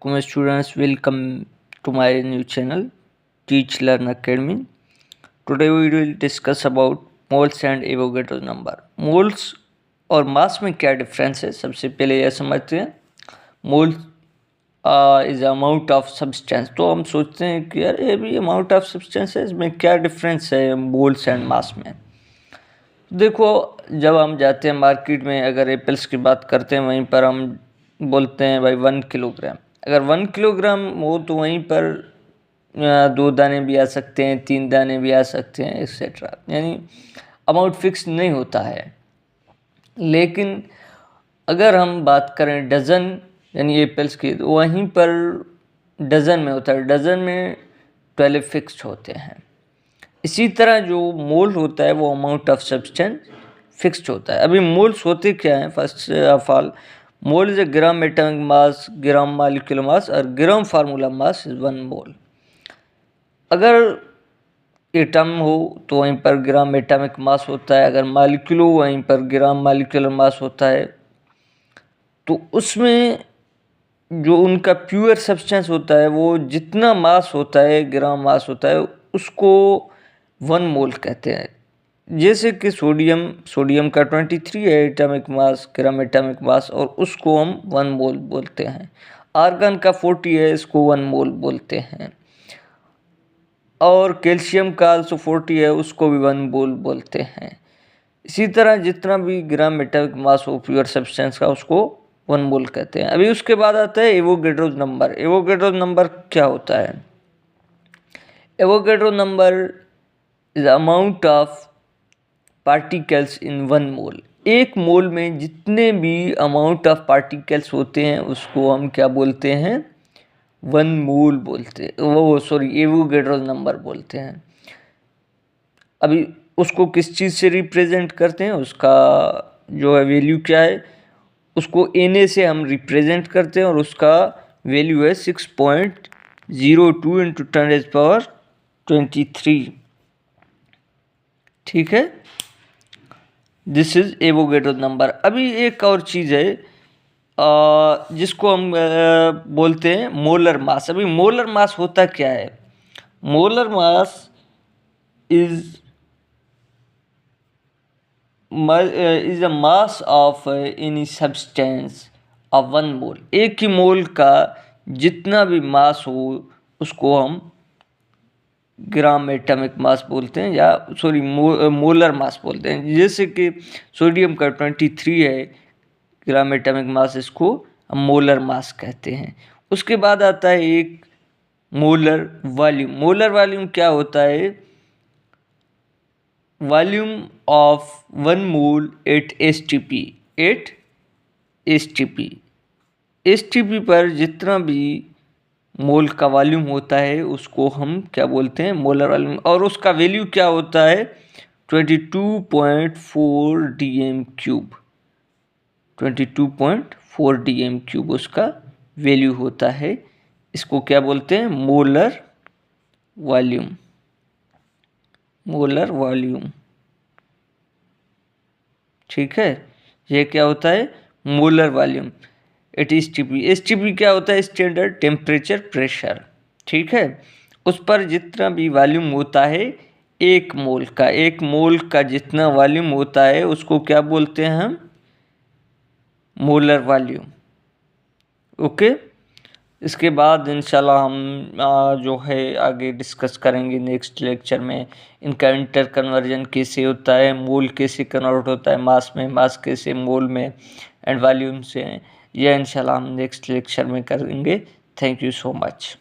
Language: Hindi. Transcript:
My students, welcome to my new channel Teach Learn Academy. Today we will discuss about moles and Avogadro number. Moles और मास में क्या डिफरेंस है, सबसे पहले यह समझते हैं. Mole is amount of substance. तो हम सोचते हैं कि यार ये भी अमाउंट ऑफ सब्सटेंस है, इसमें क्या डिफरेंस है मोल्स एंड मास में. देखो, जब हम जाते हैं मार्केट में, अगर एप्पल्स की बात करते हैं, वहीं पर हम बोलते हैं भाई 1 किलोग्राम. अगर 1 किलोग्राम हो तो वहीं पर 2 दाने भी आ सकते हैं, 3 दाने भी आ सकते हैं, एक्सेट्रा. यानी अमाउंट फिक्स नहीं होता है. लेकिन अगर हम बात करें डज़न यानी एप्पल्स की, तो वहीं पर डज़न में होता है. डज़न में 12 फिक्स्ड होते हैं. इसी तरह जो मोल होता है वो अमाउंट ऑफ सब्सटेंस फिक्स्ड होता है. अभी मोल्स होते क्या हैं? First of all, mole is a gram atomic mass, gram molecular mass और ग्राम फार्मूला मास इज 1 मोल. अगर एटम हो तो वहीं पर ग्राम एटॉमिक मास होता है. अगर मॉलिक्यूल हो वहीं पर ग्राम मॉलिक्यूलर मास होता है. तो उसमें जो उनका प्योर सब्सटेंस होता है वो जितना मास होता है, ग्राम मास होता है, उसको 1 मोल कहते हैं. जैसे कि सोडियम का 23 है atomic mass, gram atomic mass, और उसको हम 1 मोल बोलते हैं. आर्गन का 40 है, इसको 1 मोल बोलते हैं. और कैल्शियम का also 40 है, उसको भी 1 मोल बोलते हैं. इसी तरह जितना भी ग्राम एटॉमिक मास हो प्योर सब्सटेंस का, उसको 1 मोल कहते हैं. अभी उसके बाद आता है एवोगैड्रो नंबर. एवोगैड्रो नंबर क्या होता है? Avogadro number is amount of particles in 1 मोल. 1 मोल में जितने भी अमाउंट ऑफ पार्टिकल्स होते हैं उसको हम क्या बोलते हैं? 1 मोल बोलते हैं. एवोगैड्रो नंबर बोलते हैं. अभी उसको किस चीज़ से रिप्रेजेंट करते हैं, उसका जो है वैल्यू क्या है, उसको Na से हम रिप्रेजेंट करते हैं और उसका वैल्यू है 6.02 इंटू 10⁻23. ठीक है, दिस इज एवोगैड्रो नंबर. अभी एक और चीज़ है जिसको हम बोलते हैं मोलर मास. अभी मोलर मास होता क्या है? Molar mass is a mass of any substance of 1 मोल. एक ही मोल का जितना भी मास हो उसको हम ग्राम एटॉमिक मास बोलते हैं, या मोलर मास बोलते हैं. जैसे कि सोडियम का 23 है ग्राम एटॉमिक मास, इसको हम मोलर मास कहते हैं. उसके बाद आता है एक मोलर वॉल्यूम. मोलर वॉल्यूम क्या होता है? Volume of 1 mole at STP. STP पर जितना भी मोल का वॉल्यूम होता है उसको हम क्या बोलते हैं? Molar volume. और उसका वैल्यू क्या होता है? 22.4 dm क्यूब. 22.4 dm क्यूब उसका वैल्यू होता है. इसको क्या बोलते हैं? Molar volume. Molar volume. ठीक है, ये क्या होता है? Molar volume at STP. STP क्या होता है? Standard temperature pressure. ठीक है, उस पर जितना भी वॉल्यूम होता है 1 मोल का जितना वॉल्यूम होता है उसको क्या बोलते हैं हम? Molar volume. ओके, इसके बाद इंशाल्लाह हम जो है आगे डिस्कस करेंगे नेक्स्ट लेक्चर में. इनका इंटर कन्वर्जन कैसे होता है, मोल कैसे कन्वर्ट होता है मास में, मास कैसे मोल में, एंड वॉल्यूम से. यह इंशाल्लाह हम नेक्स्ट लेक्चर में करेंगे. Thank you so much.